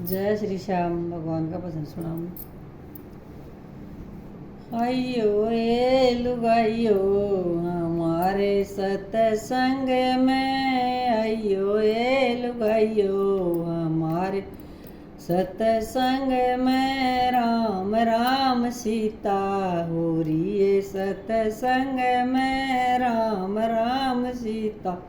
जय श्री श्याम भगवान का भजन सुनाऊं। आइयो ए लुगाइयो हमारे सत्संग में, आइयो ए लुगाइयो हमारे सत्संग में। राम राम सीता हो रही है सत्संग में, राम राम सीता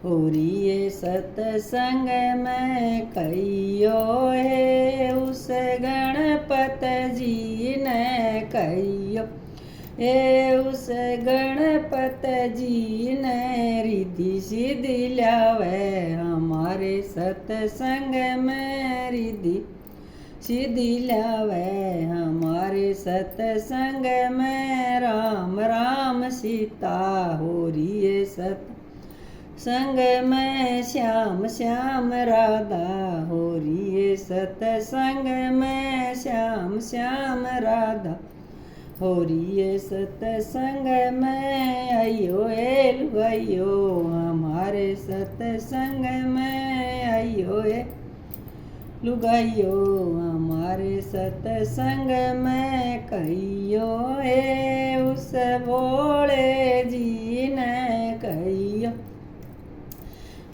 हो रही है सत्संग में। कहियो है उस गणपत जी ने, कहियो ए उस गणपत जी ने रिद्धि सिद्धि लावे हमारे सत्संग में, रिद्धि सिद्धि लावे हमारे सत्संग में। राम राम सीता हो रही है संग में, श्याम श्याम राधा हो रही है सत्संग में, श्याम श्याम राधा हो रही है सत्संग में। आइयो ए लुगाइयो हमारे सत्संग में, आइयो ए लुगाइयो हमारे सत्संग में। कहियो ए उस भोले जी ने, कहियो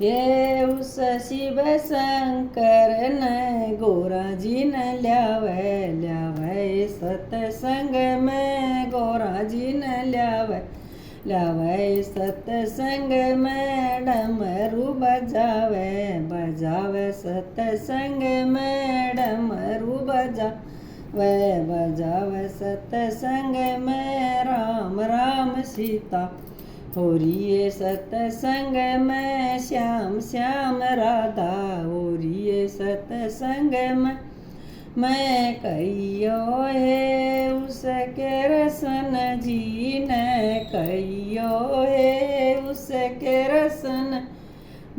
ये उस शिव शंकर ने गोरा जी ने ल्यावे सत्संग में, गोरा जी ने ल्यावे सत्संग में। डमरू बजावे सत्संग में, डमरू बजावे सत्संग में। राम राम सीता हो रही है सत्संग में, श्याम श्याम राधा हो रही है सत्संग में। मैं कहियो है उसके रसन जी ने, कहियो है उसके रसन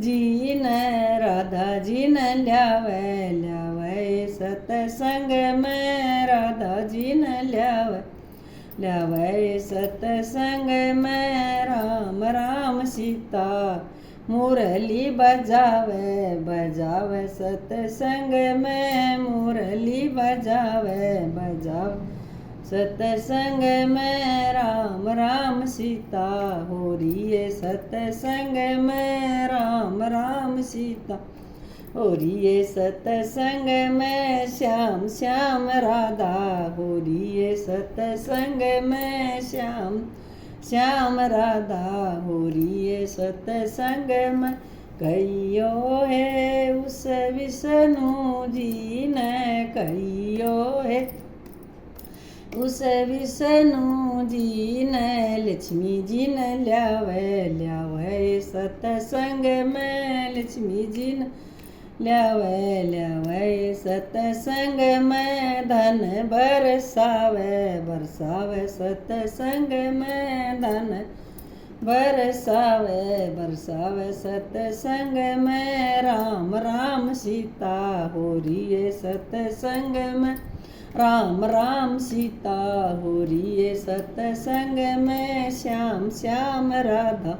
जी ने राधा जी ने ल्यावे सत्संग में, राधा जी ने ल्यावे सत्संग में। राम राम सीता मुरली बजावे सत्संग में, मुरली बजावे सत्संग में। राम राम सीता हो रही है सत्संग में, राम राम सीता हो रही है सत्संग में। श्याम श्याम राधा हो रही है सत्संग में, श्याम श्याम राधा हो रही है सत्संग में। कहियो है उस विष्णु जी ने, कहियो है उस विष्णु जी ने लक्ष्मी जी ने ल्यावे सत्संग में, लक्ष्मी जी ने ल्यावे सत्संग में। धन बरसावे सत्संग में, धन बरसावे सत्संग में। राम राम सीता हो रही है सत्संग में, राम राम सीता हो रही है सत्संग में। श्याम श्याम राधा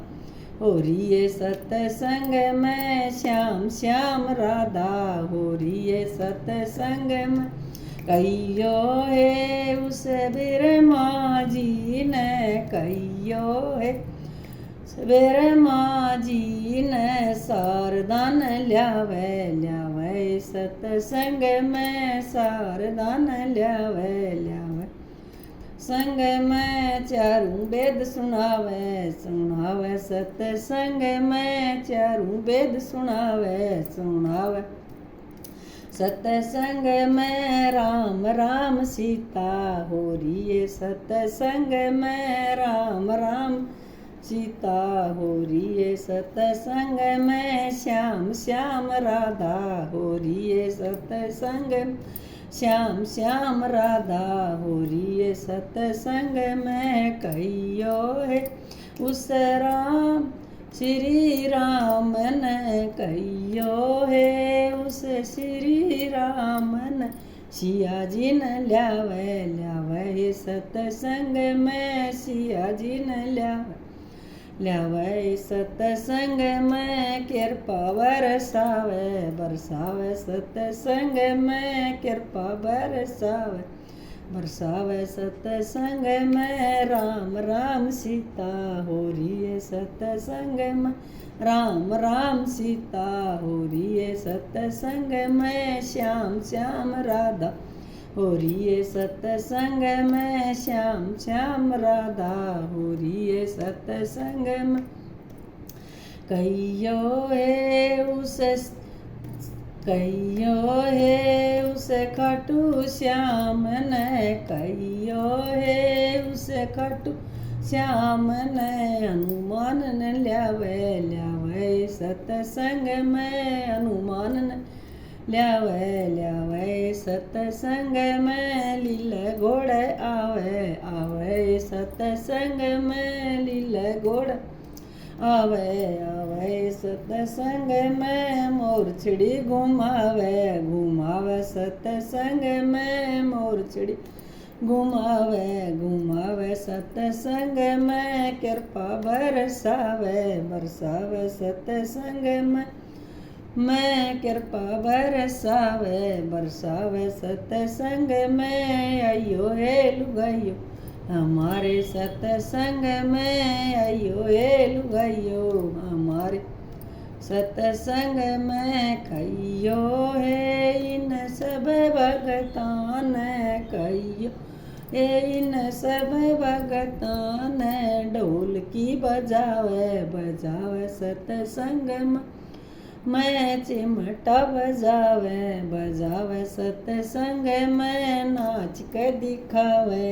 हो रही है सत्संग में, श्याम श्याम राधा हो रही है सत्संग में। कहियो है उस ब्रह्मा जी ने, कहियो है ब्रह्मा जी ने सारदान ल्यावे सत्संग में, सारदान ल्यावे संग में। चारों वेद सुनावे सत्संग में, चारों वेद सुनावे सत्संग में। राम राम सीता हो रही है सत्संग में, राम राम सीता हो रही है सत्संग में। श्याम श्याम राधा हो रही है सत्संग में, श्याम श्याम राधा हो रही है सत्संग में। कहियो है उस राम श्री राम ने, कहियो है उस श्री राम ने सिया जी ने ल्यावे सत्संग में, सिया जी ने ल्यावे सतसंग में कृपा बरसावे बरसावे सतसंग में कृपा बरसावे बरसावे सतसंग में राम राम सीता हो रही है सतसंग में राम राम सीता हो रही है सतसंग में श्याम श्याम राधा हो रही है सतसंग में श्याम श्याम राधा हो रही है सतसंग में कहियो है उस खटू श्याम ने कहियो है उस खटू श्याम ने हनुमान ने ल्यावे सतसंग में हनुमान ने ल्यावे सतसंग में लील घोड़ आवे सतसंग में लील घोड़ आवे सतसंग में मोरछड़ी घुमावे सतसंग में मोरछड़ी घुमावे सतसंग में कृपा बरसावे सतसंग में मैं कृपा बरसावे सतसंग में आइयो हे लुगाइयो हमारे सतसंग में आइयो हे लुगाइयो हमारे सतसंग में कहियो है इन सब भगतान कहियो इन सब भगतान ढोल की बजावे सतसंग में मैं चिमटा बजावे सतसंग में नाच के दिखावे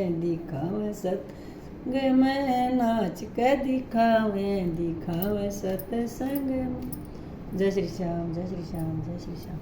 सतसंग में नाच के दिखावे सतसंग में। जय श्री श्याम जय श्री श्याम जय श्री श्याम।